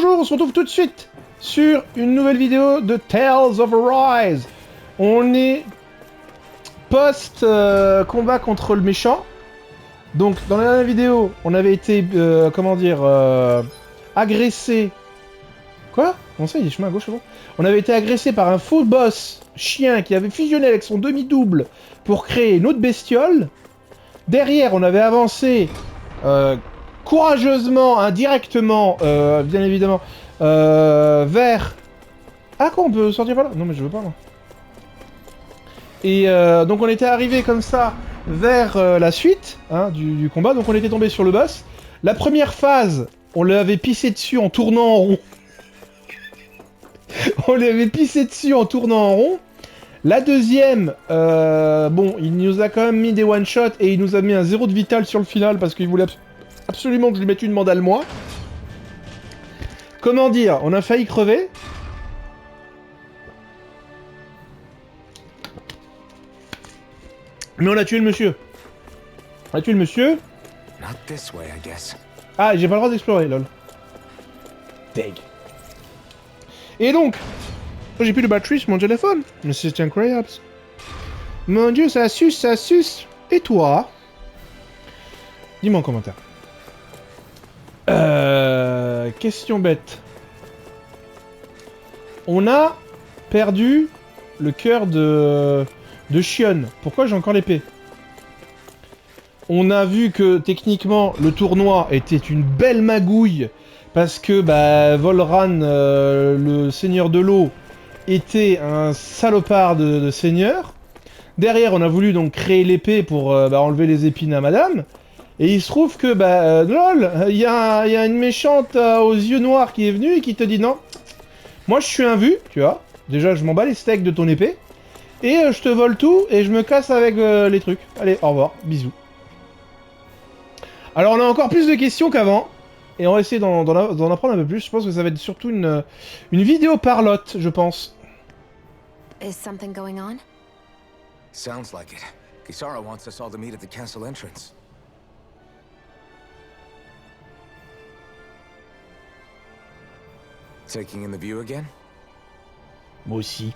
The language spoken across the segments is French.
bonjour, on se retrouve tout de suite sur une nouvelle vidéo de Tales of Arise. On est post-combat contre le méchant. Donc dans la dernière vidéo, on avait été, agressé... Quoi? Comment ça, il y a des chemins à gauche avant? On avait été agressé par un faux boss chien qui avait fusionné avec son demi-double pour créer une autre bestiole. Derrière, on avait avancé courageusement, indirectement, bien évidemment, vers... Ah quoi, on peut sortir par là? Non mais je veux pas moi. Et donc on était arrivé comme ça vers la suite du combat, donc on était tombé sur le boss. La première phase, on l'avait pissé dessus en tournant en rond. On lui avait pissé dessus en tournant en rond. La deuxième, bon, il nous a quand même mis des one-shots et il nous a mis un 0 de vital sur le final parce qu'il voulait absolument que je lui mette une mandale moi. Comment dire, on a failli crever. Mais on a tué le monsieur. On a tué le monsieur. Ah, j'ai pas le droit d'explorer, lol. Deg. Et donc, j'ai plus de batterie sur mon téléphone. Mais c'est incroyable. Mon dieu, ça suce, ça suce. Et toi? Dis-moi en commentaire. Question bête. On a perdu le cœur de Shion. Pourquoi j'ai encore l'épée? On a vu que techniquement le tournoi était une belle magouille parce que bah, Volran, le seigneur de l'eau, était un salopard de seigneur. Derrière, on a voulu donc créer l'épée pour enlever les épines à madame. Et il se trouve que, lol, il y a une méchante aux yeux noirs qui est venue et qui te dit non. Moi, je suis un vu, tu vois. Déjà, je m'en bats les steaks de ton épée. Et je te vole tout et je me casse avec les trucs. Allez, au revoir, bisous. Alors, on a encore plus de questions qu'avant. Et on va essayer d'en apprendre un peu plus. Je pense que ça va être surtout une vidéo parlotte, je pense. Is something going on? Sounds like it. Kisara wants us all to meet at the castle entrance. Taking in the view again? Moi aussi.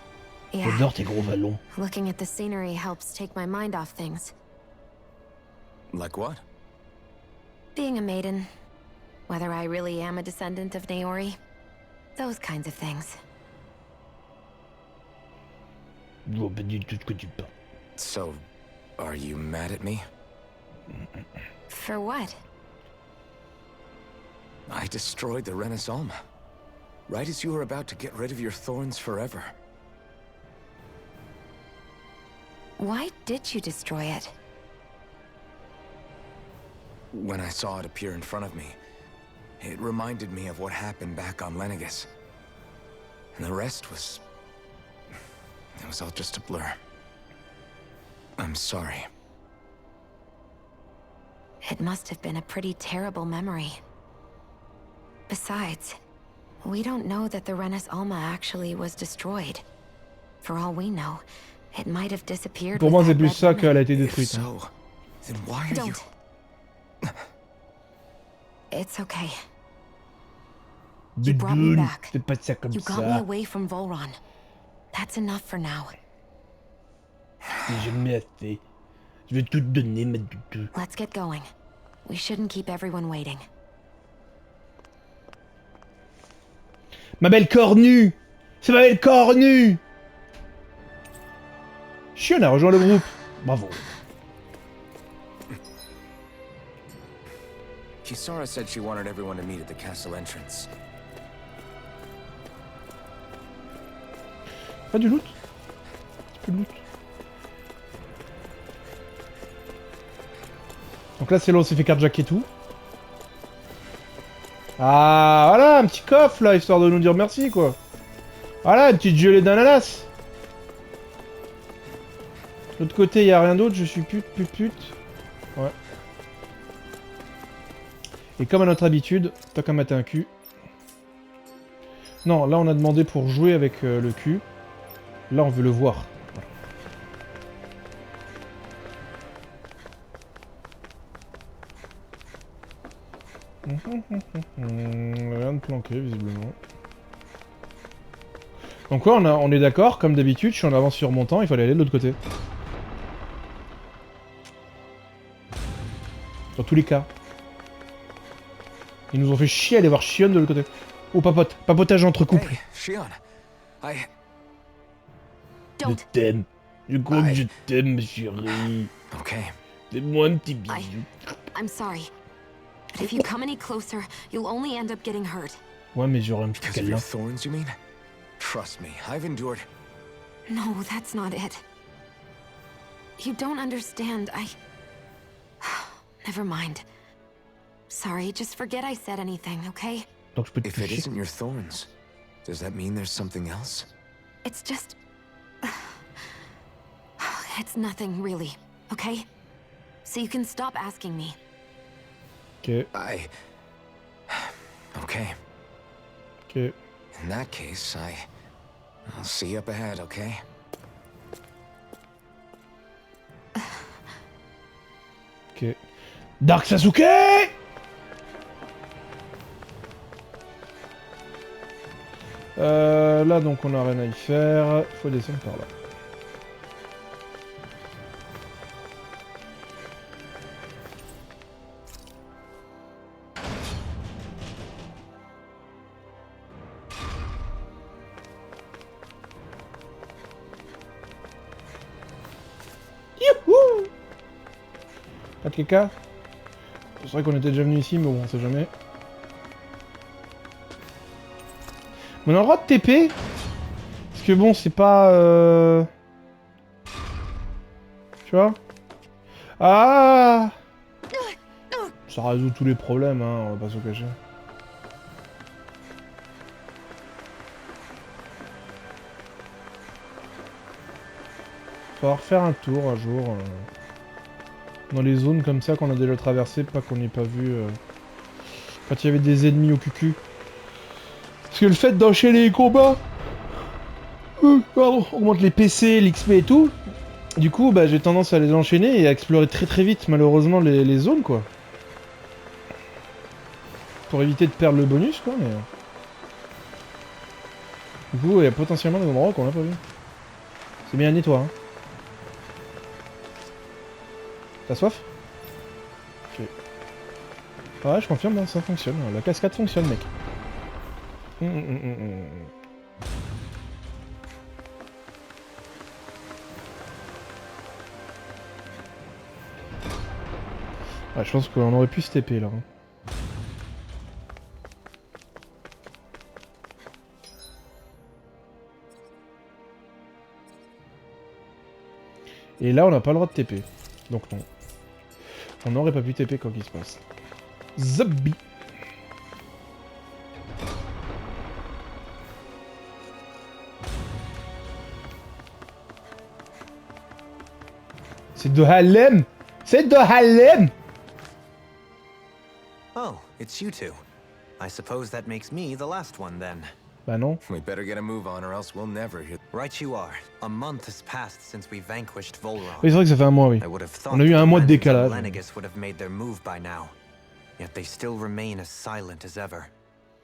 Yeah. J'adore tes gros vallons. Looking at the scenery helps take my mind off things. Like what? Being a maiden. Whether I really am a descendant of Naori. Those kinds of things. Je vois pas du tout ce que tu parles. So, are you mad at me? For what? I destroyed the Renaissance. Right as you were about to get rid of your thorns forever. Why did you destroy it? When I saw it appear in front of me, it reminded me of what happened back on Lenegus. And the rest was... it was all just a blur. I'm sorry. It must have been a pretty terrible memory. Besides, we don't know that the Renis Alma actually was destroyed. For all we know, it might have disappeared. Pour moi, c'est plus ça qu'elle a été détruite. So, then why are you... It's okay. You brought me back. C'est pas ça comme You got me away from Volran. That's enough for now. C'est jamais assez. Je vais tout te donner, ma doudou. Let's get going. We shouldn't keep everyone waiting. Ma belle cornue! C'est ma belle cornue! Shion a rejoint le groupe. Bravo. Kisara said she wanted everyone to meet at the castle entrance. Pas du loot? C'est plus de loot. Donc là, c'est là où on s'est fait carjacker tout. Ah, voilà, un petit coffre là, histoire de nous dire merci quoi. Voilà, une petite gelée d'ananas. De l'autre côté, il n'y a rien d'autre, je suis pute. Ouais. Et comme à notre habitude, t'as qu'à mater un cul. Non, là on a demandé pour jouer avec le cul. Là on veut le voir. Voilà. Rien de planqué, visiblement. Donc ouais, on est d'accord, comme d'habitude, je suis en avance sur mon temps, il fallait aller de l'autre côté. Dans tous les cas. Ils nous ont fait chier à aller voir Shion de l'autre côté. Oh, papote. Papotage entre couples. Hey, Shion, Je t'aime. Je crois que je t'aime, chérie. Okay. Fais-moi un petit bisou. I'm sorry. But if you come any closer, you'll only end up getting hurt. Ouais, mais j'aurais un petit Because of câlin. your thorns, you mean? Trust me, I've endured. No, that's not it. You don't understand. Never mind. Sorry, just forget I said anything, okay? Donc je peux te If it toucher. isn't your thorns, does that mean there's something else? It's just... It's nothing, really, okay? So you can stop asking me. Ok. Okay. Ok. In that case, I'll see you up ahead, okay? Ok. Dark Sasuke! Là donc on a rien à y faire. Faut descendre par là. Youhou! Pas de caca? C'est vrai qu'on était déjà venu ici, mais bon, on sait jamais. Mais on a le droit de TP? Parce que bon, c'est pas... Tu vois? Ah! Ça résout tous les problèmes, hein, on va pas se cacher. Faudra refaire un tour un jour. Dans les zones comme ça qu'on a déjà traversées, pas qu'on n'ait pas vu... quand il y avait des ennemis au cucu. Parce que le fait d'enchaîner les combats... pardon, augmente les PC, l'XP et tout. Du coup, bah, j'ai tendance à les enchaîner et à explorer très très vite, malheureusement, les zones, quoi. Pour éviter de perdre le bonus, quoi, mais... Du coup, il y a potentiellement des endroits qu'on n'a pas vu. C'est bien, nettoie, hein. T'as soif? Ok. Ouais, je confirme, hein, ça fonctionne. La cascade fonctionne, mec. Ouais, je pense qu'on aurait pu se TP là. Et là, on n'a pas le droit de TP. Donc non. On n'aurait pas pu TP quoi qu'il se passe. Zobbi. C'est de Harlem! C'est de Harlem! Oh, it's you two. I suppose that makes me the last one then. Bah non. We better get a move on or else we'll never hear. Right you are. A month has passed since we vanquished Volron. Oui, c'est vrai que ça fait un mois, oui. I would have thought On a eu un mois de décalage. Lenegis would have made their move by now. Yet they still remain as silent as ever.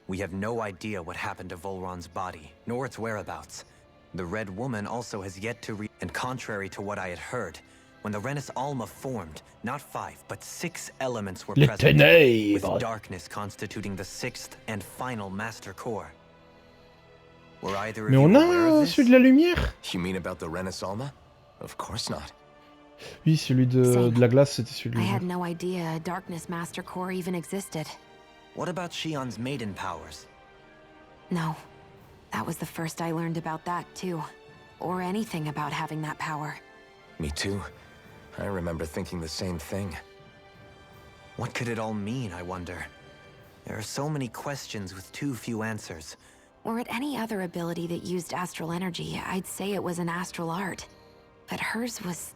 We have no idea what happened to Volron's body, nor its whereabouts. The Red Woman also has yet to and contrary to what I had heard, when the Renis Alma formed, not 5, but 6 elements were Les present, ténèbres. with darkness constituting the 6th and final master core. Were either of Mais you on aware a of this? celui de la lumière? You mean about the Renis Alma? Of course not. Oui, celui de la glace, c'était celui de I la had lumière. no idea a Darkness Master Core even existed. What about Shion's maiden powers? No. That was the first I learned about that, too. Or anything about having that power. Me too. I remember thinking the same thing. What could it all mean, I wonder? There are so many questions with too few answers. Or at any other ability that used astral energy, I'd say it was an astral art. But hers was...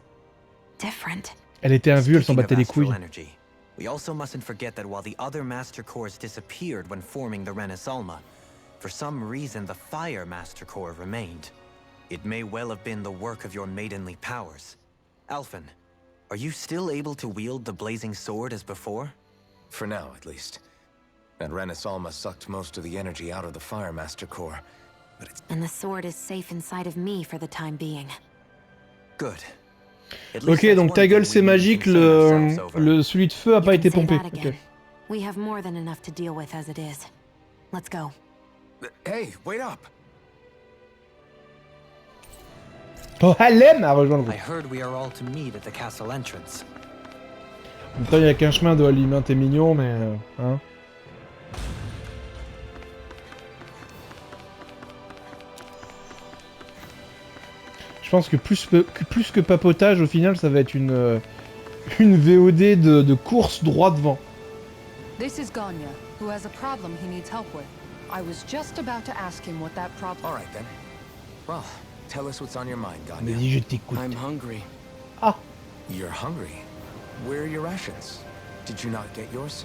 different. Elle était invue, elle s'en Speaking battait of les astral couilles. energy, we also mustn't forget that while the other Master Cores disappeared when forming the Renis Alma, for some reason the Fire Master Core remained. It may well have been the work of your maidenly powers. Alphen, are you still able to wield the blazing sword as before? For now, at least. That Renis Alma sucked most of the energy out of the Fire Master core, but it's... And the sword is safe inside of me for the time being. Good. At least Ok, that's donc one ta thing gueule we c'est need to magique, concern ourselves over. celui de feu a You pas can été say pompé. that again. Ok. We have more than enough to deal with as it is. Let's go. Hey, wait up! Oh, Halem a rejoint le I groupe. heard we are all to meet at the castle entrance. En même temps, il n'y a qu'un chemin de Halim, t'es mignon, mais... hein. Je pense que plus que papotage, au final, ça va être une VOD de course droit devant. This is Ganya, who has a problem he needs help with. I was just about to ask him what that problem... All right, then. Well, tell us what's on your mind, Mais Ganya. dis, je t'écoute. I'm hungry. Ah, You're hungry. Where are your rations? Did you not get yours?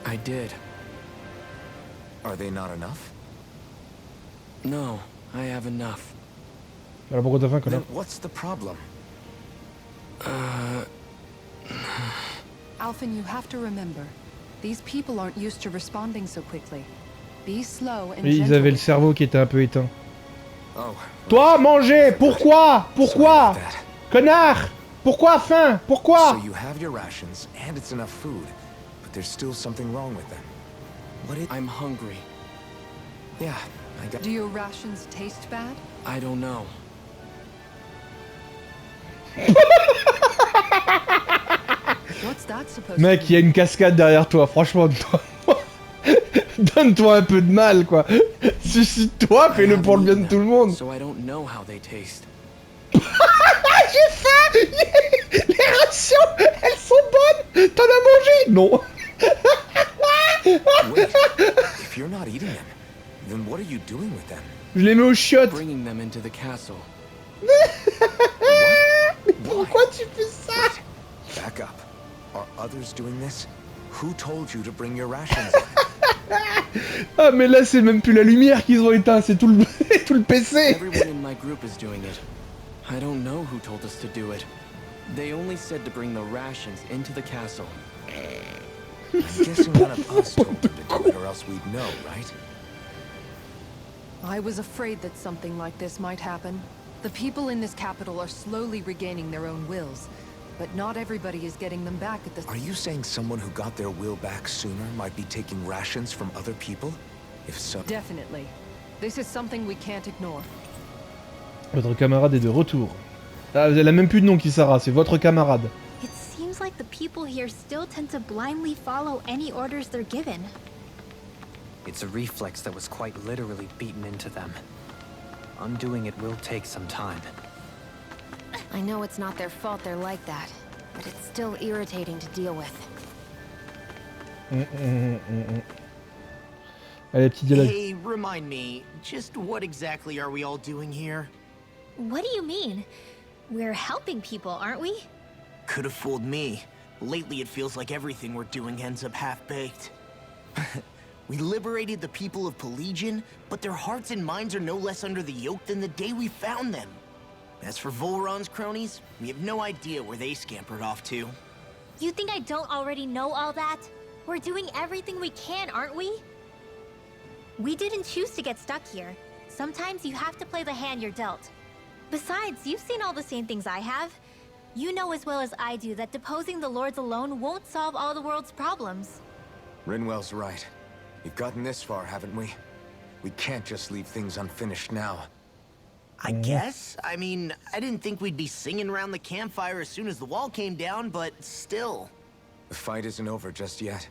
I did. Are they not enough? No, I have enough. alors pourquoi t'as faim, Then connard? what's the problem? Alphen, you have to remember, these people aren't used to responding so quickly. Be slow and Ils gentle avaient le with cerveau qui était un peu éteint. Oh. Toi, manger! Pourquoi? Pourquoi? Sorry about that. Connard! Pourquoi faim? Pourquoi? So you have your rations, and it's enough food, but there's still something wrong with them. What is... I'm hungry. Yeah, I got... Do your rations taste bad? I don't know. What's that supposed Mec, to il y a une cascade derrière toi, franchement, donne-toi un peu de mal, quoi. Suicide-toi, I fais-le haven't pour le bien de eaten tout le them, monde. So I don't know how they taste. J'ai faim! Les rations, elles sont bonnes! T'en as mangé? Non. Wait, if you're not eating them, then what are you doing with them? Je les mets aux chiottes. Bringing them into the castle. Pourquoi tu fais ça? Back up. Are others doing this? Who told you to bring your rations in? Ah, mais là, c'est même plus la lumière qu'ils ont éteint, c'est tout le, tout le PC. Everyone in my group is doing it. I don't know who told us to do it. They only said to bring the rations into the castle. I'm guessing none of us told them to do it, or else we'd know, right? I was afraid that something like this might happen. The people in this capital are slowly regaining their own wills, but not everybody is getting them back at the... Are you saying someone who got their will back sooner might be taking rations from other people? If so... Definitely. This is something we can't ignore. Votre camarade est de retour. Ah, elle a même plus de nom, Kisara, c'est votre camarade. It seems like the people here still tend to blindly follow any orders they're given. It's a reflex that was quite literally beaten into them. Undoing it will take some time. I know it's not their fault they're like that, but it's still irritating to deal with. Allez, petit dialogue. Hey, remind me, just what exactly are we all doing here? What do you mean? We're helping people, aren't we? Could have fooled me. Lately it feels like everything we're doing ends up half-baked. We liberated the people of Pelegion, but their hearts and minds are no less under the yoke than the day we found them. As for Volron's cronies, we have no idea where they scampered off to. You think I don't already know all that? We're doing everything we can, aren't we? We didn't choose to get stuck here. Sometimes you have to play the hand you're dealt. Besides, you've seen all the same things I have. You know as well as I do that deposing the lords alone won't solve all the world's problems. Rinwell's right. We've gotten this far, haven't we? We can't just leave things unfinished now. I guess? I mean, I didn't think we'd be singing around the campfire as soon as the wall came down, but still. The fight isn't over just yet.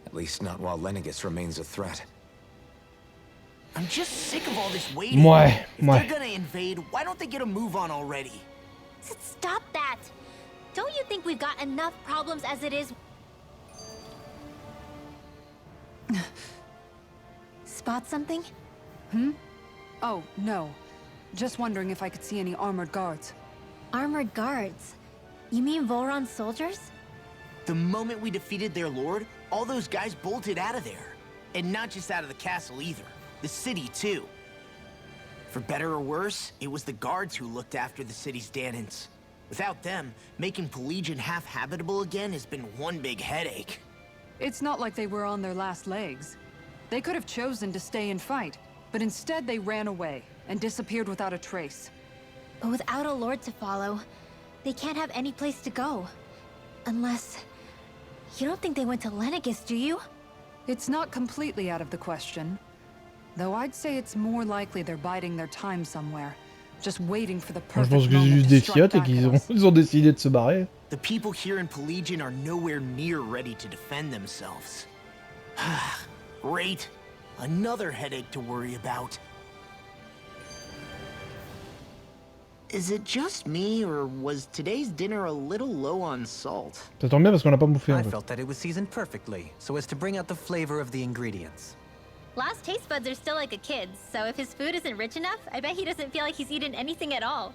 At least not while Lenegis remains a threat. I'm just sick of all this waiting. Ouais, If ouais. they're gonna invade, why don't they get a move on already? Stop that! Don't you think we've got enough problems as it is? Spot something? Oh, no. Just wondering if I could see any armored guards. Armored guards? You mean Volron's soldiers? The moment we defeated their lord, all those guys bolted out of there. And not just out of the castle either. The city, too. For better or worse, it was the guards who looked after the city's Danans. Without them, making Pelegion half-habitable again has been one big headache. It's not like they were on their last legs. They could have chosen to stay and fight, but instead they ran away and disappeared without a trace. But without a lord to follow, they can't have any place to go. Unless... You don't think they went to Lenegis, do you? It's not completely out of the question. Though I'd say it's more likely they're biding their time somewhere. Just waiting for the Moi, je perfect pense que c'est moment juste to des strike fiottes et back at qu'ils us. ont décidé de se barrer. The people here in Pelegion are nowhere near ready to defend themselves. Great. Another headache to worry about. Is it just me, or was today's dinner a little low on salt? Ça tombe bien parce qu'on n'a pas bouffé en I fait. felt that it was seasoned perfectly, so as to bring out the flavor of the ingredients. Last taste buds are still like a kid's, so if his food isn't rich enough, I bet he doesn't feel like he's eaten anything at all.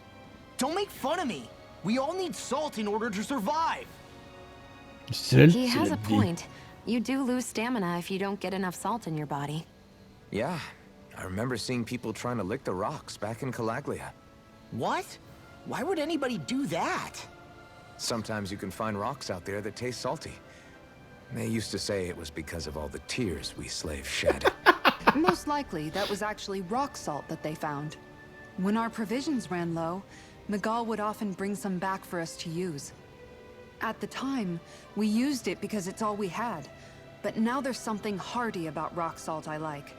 Don't make fun of me. We all need salt in order to survive. He has a point. You do lose stamina if you don't get enough salt in your body. Yeah, I remember seeing people trying to lick the rocks back in Calaglia. What? Why would anybody do that? Sometimes you can find rocks out there that taste salty. They used to say it was because of all the tears we slaves shed. Most likely, that was actually rock salt that they found. When our provisions ran low, Miguel would often bring some back for us to use. At the time, we used it because it's all we had. But now there's something hearty about rock salt I like.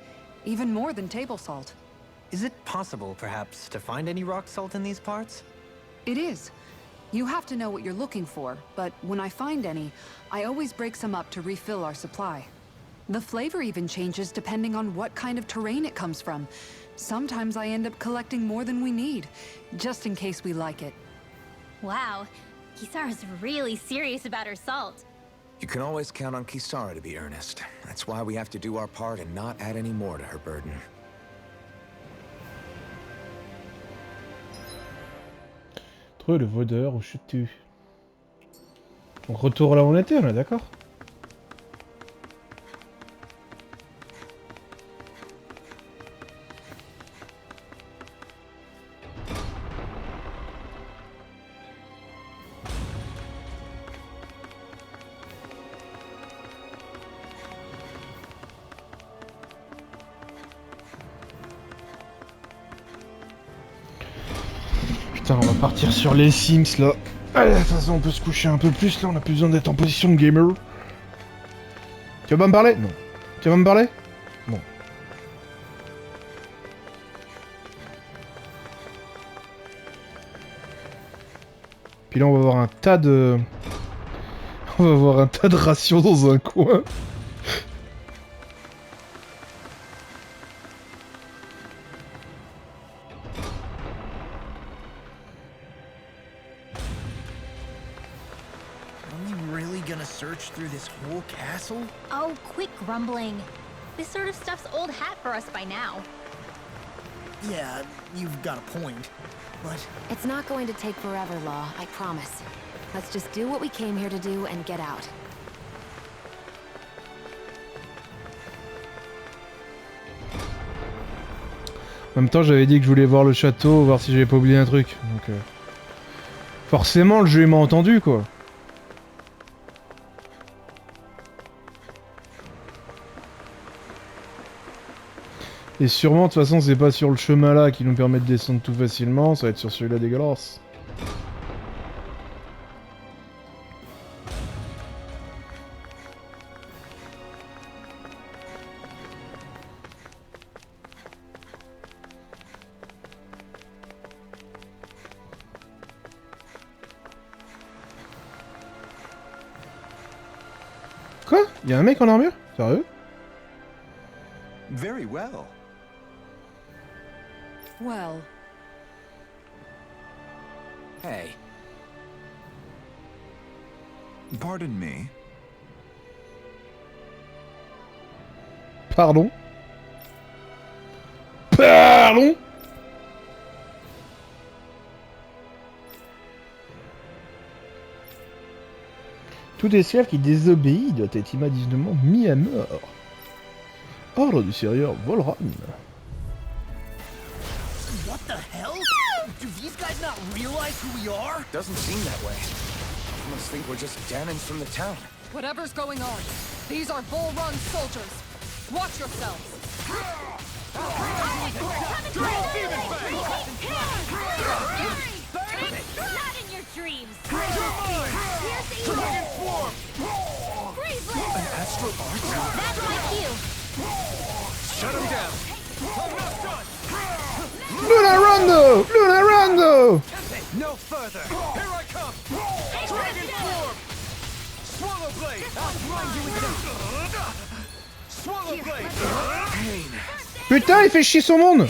Even more than table salt. Is it possible, perhaps, to find any rock salt in these parts? It is. You have to know what you're looking for, but when I find any, I always break some up to refill our supply. The flavor even changes depending on what kind of terrain it comes from. Sometimes I end up collecting more than we need, just in case we like it. Wow, Kisara's really serious about her salt. You can always count on Kisara to be earnest. That's why we have to do our part and not add any more to her burden. Trouver le vaudeur au chutu. Donc retour là où on était, on est d'accord? Putain, on va partir sur les Sims là. Allez, de toute façon, on peut se coucher un peu plus là, on a plus besoin d'être en position de gamer. Tu vas pas me parler? Non. Tu vas pas me parler? Non. Puis là, on va avoir un tas de... On va avoir un tas de rations dans un coin. Search through this whole castle? Oh, quit grumbling. This sort of stuff's old hat for us by now. Yeah, you've got a point, but... It's not going to take forever, Law, I promise. Let's just do what we came here to do and get out. En même temps, j'avais dit que je voulais voir le château, voir si j'avais pas oublié un truc. Donc, forcément, le jeu m'a entendu, quoi. Et sûrement, de toute façon, c'est pas sur le chemin là qui nous permet de descendre tout facilement, ça va être sur celui-là dégueulasse. Quoi? Y'a un mec en armure? Sérieux? Very well. Well... Hey. Pardon me. Pardon? Pardon? Tout esclave qui désobéit doit être immédiatement mis à mort. Ordre du seigneur Volran. What the hell? Do these guys not realize who we are? Doesn't seem that way. They must think we're just Danans from the town. Whatever's going on, these are Volrun soldiers. Watch yourselves. Not in your dreams. Dragon form! An astral arch? That's my cue. Shut him down! I'm not done! Luna Rondo! Luna Rondo! No further! Here I come! Dragon form! Swallow blade! I'll blind you with this! Swallow blade! Pain! Putain, il fait chier son monde!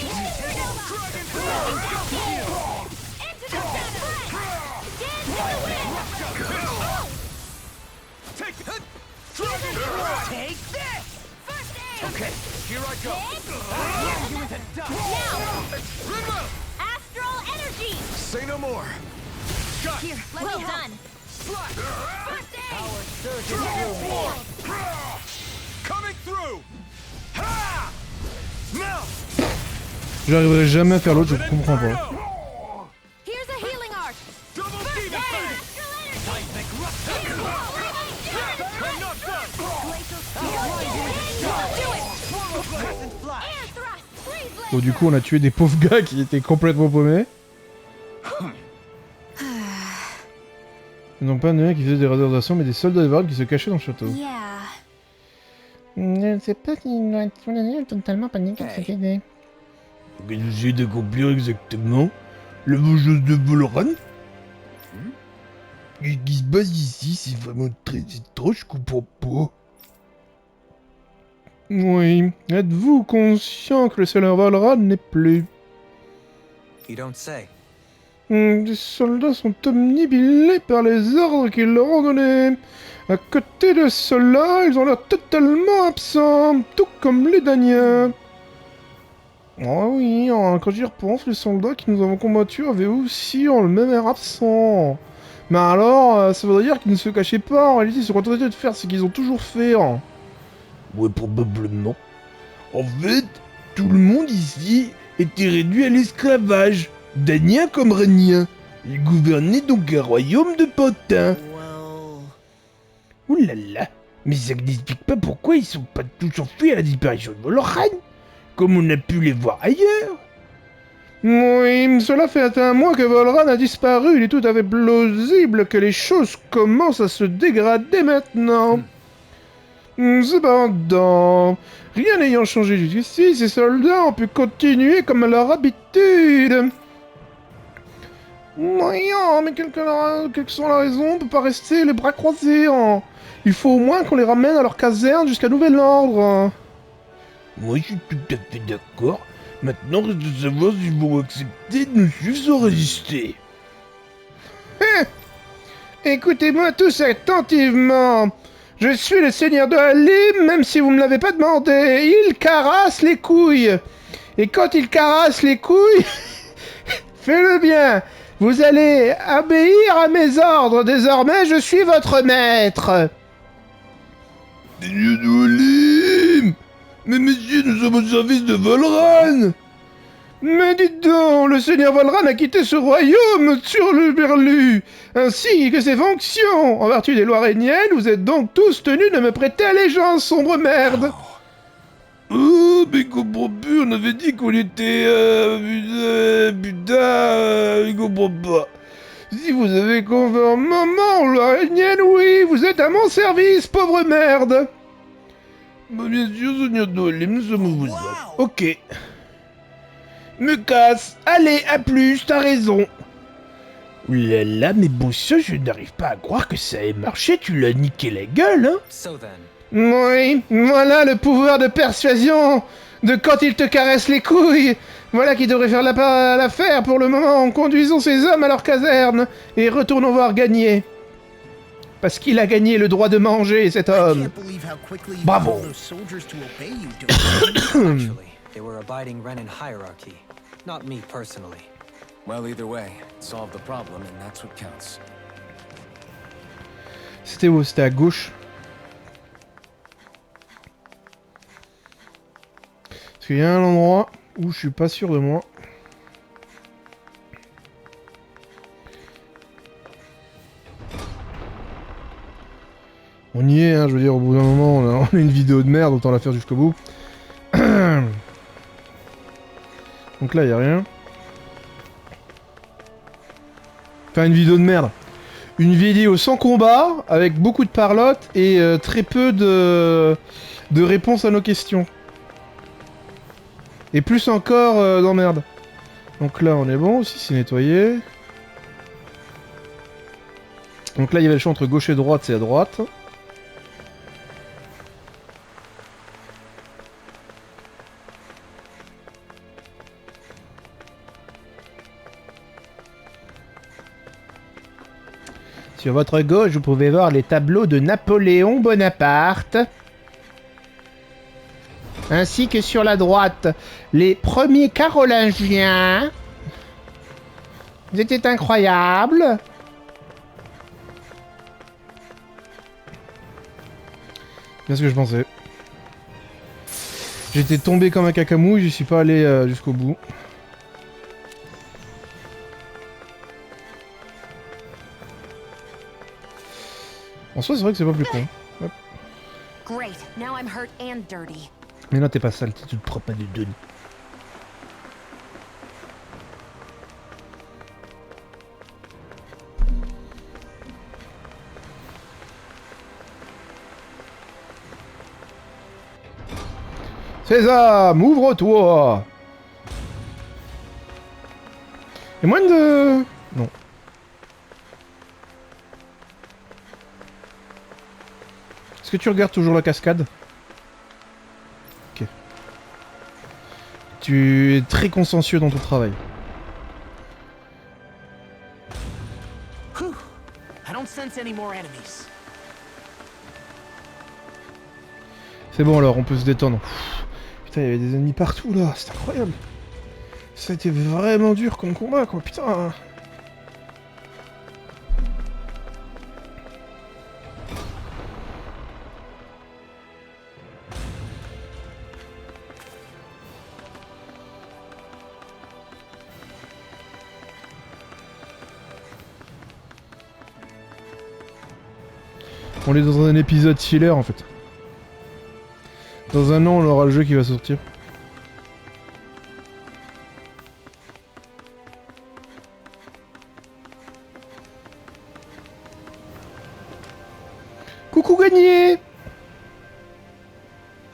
Take it! Dragon form! Take this! Okay, here I go! You with a dust! Now! Astral energy! Say no more! Got Here, well done. Slash! First aid! Our surgeon form! Coming through! Ha! Now! J'arriverai jamais à faire l'autre, je comprends pas. Here's a healing art. Double demon blade! Seismic rupture! I'm not done! Swallow blade! Air thrust. Freeze blade. Bon, du coup, on a tué des pauvres gars qui étaient complètement paumés. Donc pas un mec qui faisait des réservations, mais des soldats de Valve qui se cachaient dans le château. Yeah. Je ne sais pas si on est totalement paniqué de cette idée. J'essaie d'accomplir exactement la vengeance de Volran. Ce qui se passe ici, c'est vraiment très étrange, je comprends pas. Oui, êtes-vous conscient que le Seigneur Volran n'est plus? You don't say. Les soldats sont omnibilés par les ordres qu'ils leur ont donnés. À côté de cela, ils ont l'air totalement absents, tout comme les Daniens. Ah oui, quand j'y repense, les soldats qui nous avons combattus avaient aussi le même air absent. Mais alors, ça veut dire qu'ils ne se cachaient pas, en réalité ils se contentaient de faire ce qu'ils ont toujours fait. Ouais, probablement. En fait, tout le monde ici était réduit à l'esclavage. Danien comme régnien. Ils gouvernaient donc un royaume de potins. Ouh là là, mais ça n'explique pas pourquoi ils sont pas tous enfuis à la disparition de Volran, comme on a pu les voir ailleurs. Oui, cela fait un mois que Volran a disparu, il est tout à fait plausible que les choses commencent à se dégrader maintenant. Cependant, rien n'ayant changé jusqu'ici, ces soldats ont pu continuer comme à leur habitude. Voyons, mais quelles sont les raisons, on peut pas rester les bras croisés. Il faut au moins qu'on les ramène à leur caserne jusqu'à nouvel ordre. Moi, je suis tout à fait d'accord. Maintenant, reste de savoir s'ils vont accepter de nous suivre sans résister. Écoutez-moi tous attentivement. Je suis le seigneur de Halim, même si vous me l'avez pas demandé. Il caresse les couilles. Et quand il caresse les couilles, fais-le bien. Vous allez obéir à mes ordres. Désormais, je suis votre maître. Seigneur de Halim! Mais messieurs, nous sommes au service de Volran! Mais dites donc, le seigneur Volran a quitté ce royaume sur le berlu, ainsi que ses fonctions. En vertu des lois régniennes, vous êtes donc tous tenus de me prêter allégeance, sombre merde. Oh, mais comprends plus, on avait dit qu'on était... putain, je comprends pas. Si vous avez conformément aux lois régniennes, oui, vous êtes à mon service, pauvre merde. Bah bien sûr, seigneur de Halim, nous sommes vos hommes. Ok. Me casse. Allez, à plus, t'as raison. Oulala, mais bon ça, je n'arrive pas à croire que ça ait marché, tu l'as niqué la gueule, hein. So then. Oui, voilà le pouvoir de persuasion de quand il te caresse les couilles. Voilà qui devrait faire l'affaire pour le moment. Conduisons ces hommes à leur caserne et retournons voir gagner. Parce qu'il a gagné le droit de manger, cet homme. Bravo. Actually, they were abiding Renan hierarchy, not me personally. Well, either way, solve the problem and that's what counts. C'était où? C'était à gauche. Parce qu'il y a un endroit où je suis pas sûr de moi. On On y est, hein, je veux dire, au bout d'un moment, on a une vidéo de merde, autant la faire jusqu'au bout. Donc là, y a rien. Enfin, une vidéo de merde. Une vidéo sans combat, avec beaucoup de parlotte et très peu de réponses à nos questions. Et plus encore d'emmerde. Donc là, on est bon aussi, c'est nettoyé. Donc là, il y avait le choix entre gauche et droite, c'est à droite. Sur votre gauche, vous pouvez voir les tableaux de Napoléon Bonaparte. Ainsi que sur la droite, les premiers Carolingiens. Ils étaient incroyables. Bien ce que je pensais. J'étais tombé comme un cacamouille, je suis pas allé jusqu'au bout. En soi, c'est vrai que c'est pas plus con. Hop. Great. Now I'm hurt and dirty. Mais là, t'es pas sale, tu te prends pas de Denis. Sésame, ouvre-toi. Et moins de... Non. Est-ce que tu regardes toujours la cascade? Ok. Tu es très consciencieux dans ton travail. Whew. I don't sense any more enemies. C'est bon alors, on peut se détendre. Pff, putain, il y avait des ennemis partout là, c'est incroyable. Ça a été vraiment dur comme combat quoi, putain. On est dans un épisode filler en fait. Dans un an, on aura le jeu qui va sortir. Coucou gagné!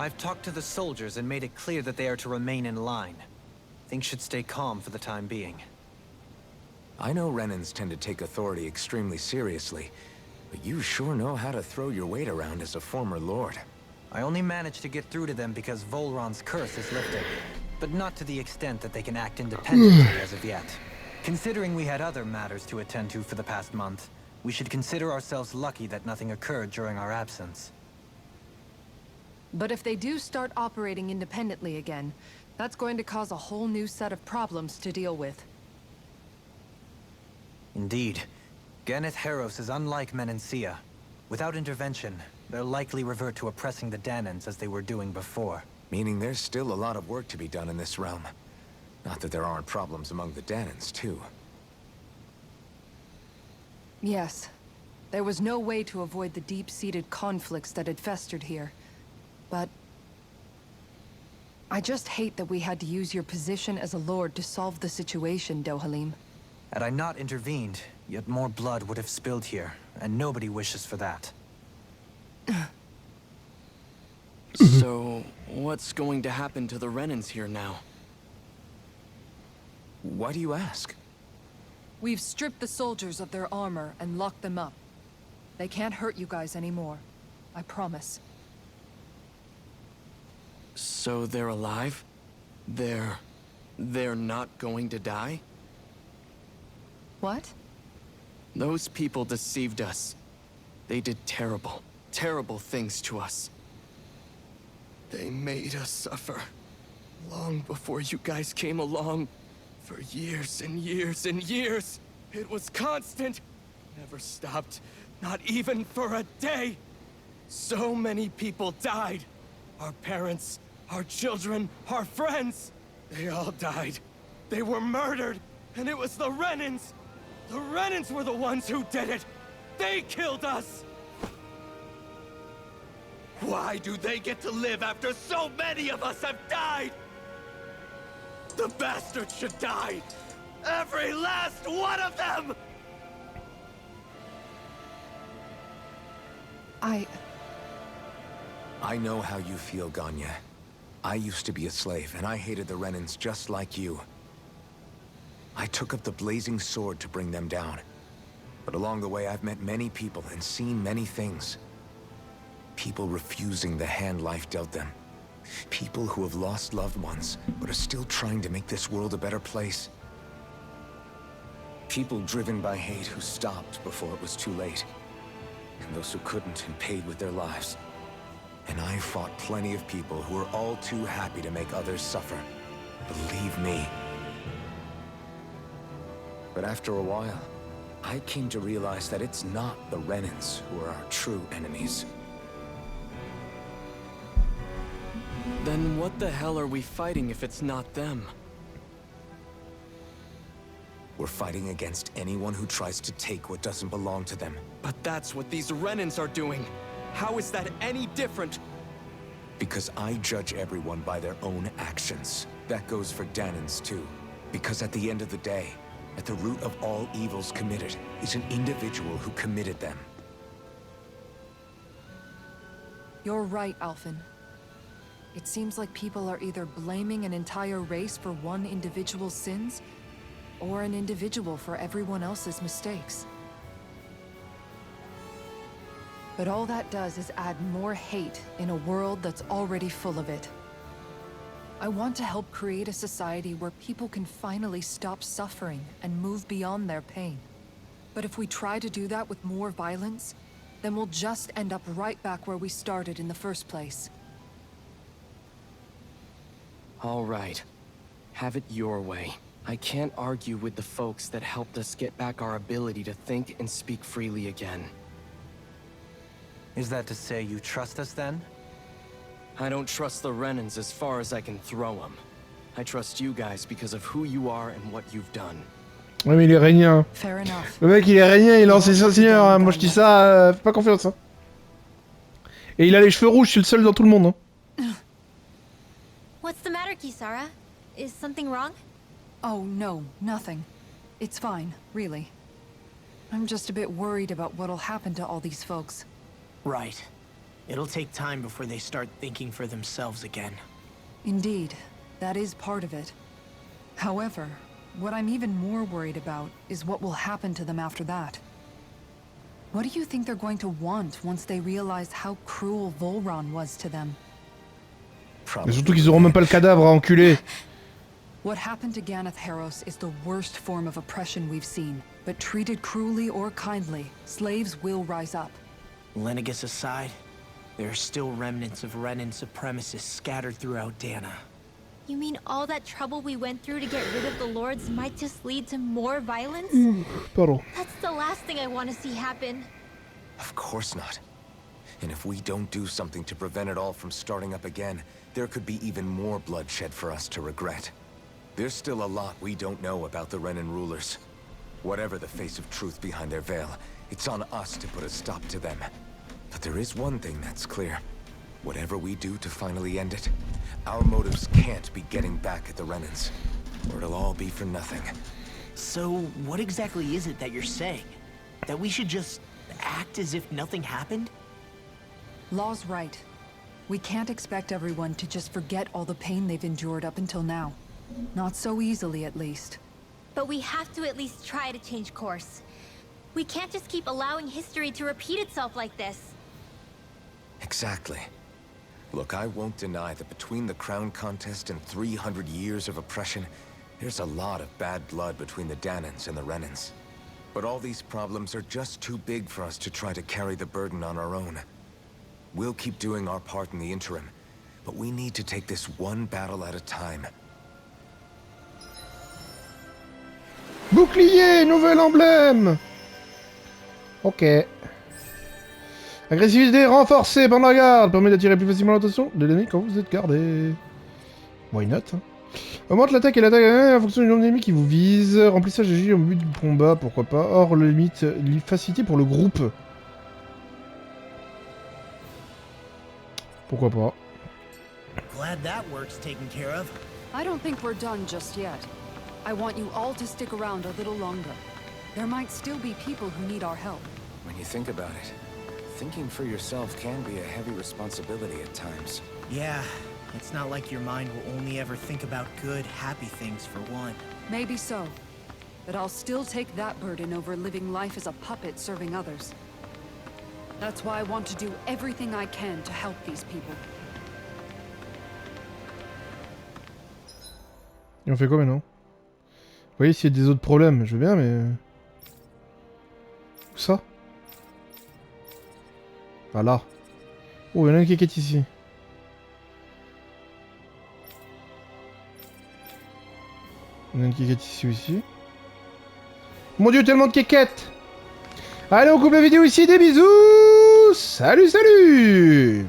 I've talked to the soldiers and made it clear that they are to remain in line. Things should stay calm for the time being. I know Renans tend to take authority extremely seriously, but you sure know how to throw your weight around as a former lord. I only managed to get through to them because Volron's curse is lifted, but not to the extent that they can act independently as of yet. Considering we had other matters to attend to for the past month, we should consider ourselves lucky that nothing occurred during our absence. But if they do start operating independently again, that's going to cause a whole new set of problems to deal with. Indeed. Ganeth Heros is unlike Menancia. Without intervention, they'll likely revert to oppressing the Danans as they were doing before. Meaning there's still a lot of work to be done in this realm. Not that there aren't problems among the Danans, too. Yes. There was no way to avoid the deep-seated conflicts that had festered here. But... I just hate that we had to use your position as a lord to solve the situation, Dohalim. Had I not intervened, yet more blood would have spilled here, and nobody wishes for that. So, what's going to happen to the Renans here now? Why do you ask? We've stripped the soldiers of their armor and locked them up. They can't hurt you guys anymore. I promise. So they're alive? They're not going to die? What? Those people deceived us. They did terrible, terrible things to us. They made us suffer. Long before you guys came along. For years and years and years. It was constant. Never stopped. Not even for a day. So many people died. Our parents, our children, our friends. They all died. They were murdered. And it was the Renans. The Renans were the ones who did it. They killed us. Why do they get to live after so many of us have died? The bastards should die! Every last one of them! I know how you feel, Ganya. I used to be a slave, and I hated the Renans just like you. I took up the blazing sword to bring them down. But along the way, I've met many people and seen many things. People refusing the hand life dealt them. People who have lost loved ones, but are still trying to make this world a better place. People driven by hate who stopped before it was too late. And those who couldn't and paid with their lives. And I fought plenty of people who were all too happy to make others suffer. Believe me. But after a while, I came to realize that it's not the Renans who are our true enemies. Then what the hell are we fighting if it's not them? We're fighting against anyone who tries to take what doesn't belong to them. But that's what these Renans are doing. How is that any different? Because I judge everyone by their own actions. That goes for Danans too. Because at the end of the day, at the root of all evils committed is an individual who committed them. You're right, Alphen. It seems like people are either blaming an entire race for one individual's sins, or an individual for everyone else's mistakes. But all that does is add more hate in a world that's already full of it. I want to help create a society where people can finally stop suffering and move beyond their pain. But if we try to do that with more violence, then we'll just end up right back where we started in the first place. All right. Have it your way. I can't argue with the folks that helped us get back our ability to think and speak freely again. Is that to say you trust us then? I don't trust the Renans as far as I can throw them. I trust you guys because of who you are and what you've done. Ouais, mais il est régnien. Fair enough. Le mec, il est régnien, il est ancien seigneur. Hein. Moi, je dis ça, fais pas confiance. Hein. Et il a les cheveux rouges, je suis le seul dans tout le monde. Hein. What's the matter, Kisara? Is something wrong? Oh, no, nothing. It's fine, really. I'm just a bit worried about what'll happen to all these folks. Right. It'll take time before they start thinking for themselves again. Indeed, that is part of it. However, what I'm even more worried about is what will happen to them after that. What do you think they're going to want once they realize how cruel Volron was to them? Mais surtout qu'ils auront même pas le cadavre à enculer. What happened to Ganeth Harros is the worst form of oppression we've seen. But treated cruelly or kindly, slaves will rise up. Lenegis aside, there are still remnants of Renan supremacists scattered throughout Dana. You mean all that trouble we went through to get rid of the Lords might just lead to more violence? Pardon. That's the last thing I want to see happen. Of course not. And if we don't do something to prevent it all from starting up again, there could be even more bloodshed for us to regret. There's still a lot we don't know about the Renan rulers. Whatever the face of truth behind their veil, it's on us to put a stop to them. But there is one thing that's clear. Whatever we do to finally end it, our motives can't be getting back at the Renans, or it'll all be for nothing. So, what exactly is it that you're saying? That we should just act as if nothing happened? Law's right. We can't expect everyone to just forget all the pain they've endured up until now. Not so easily, at least. But we have to at least try to change course. We can't just keep allowing history to repeat itself like this. Exactly. Look, I won't deny that between the crown contest and 300 years of oppression, there's a lot of bad blood between the Danans and the Renans. But all these problems are just too big for us to try to carry the burden on our own. We'll keep doing our part in the interim, but we need to take this one battle at a time. Bouclier, nouvel emblème. Ok. Agressivité renforcée pendant la garde. Permet d'attirer plus facilement l'attention de l'ennemi quand vous êtes gardé. Why not hein. Augmente l'attaque et l'attaque en fonction du nombre d'ennemis qui vous visent. Remplissage agit au but du combat, pourquoi pas. Hors limite, facilité pour le groupe. Pourquoi pas. Glad that work's taken care of. I don't think we're done just yet. I want you all to stick around a little longer. There might still be people who need our help. When you think about it, thinking for yourself can be a heavy responsibility at times. Yeah, it's not like your mind will only ever think about good, happy things for one. Maybe so. But I'll still take that burden over living life as a puppet serving others. That's why I want to do everything I can to help these people. Et on fait quoi maintenant? Vous voyez s'il y a des autres problèmes, je veux bien mais... Où ça? Ah là. Oh, il y en a un qui est ici. Il y en a un qui est ici aussi. Mon dieu, tellement de quéquettes! Allez, on coupe la vidéo ici, des bisous! Salut, salut!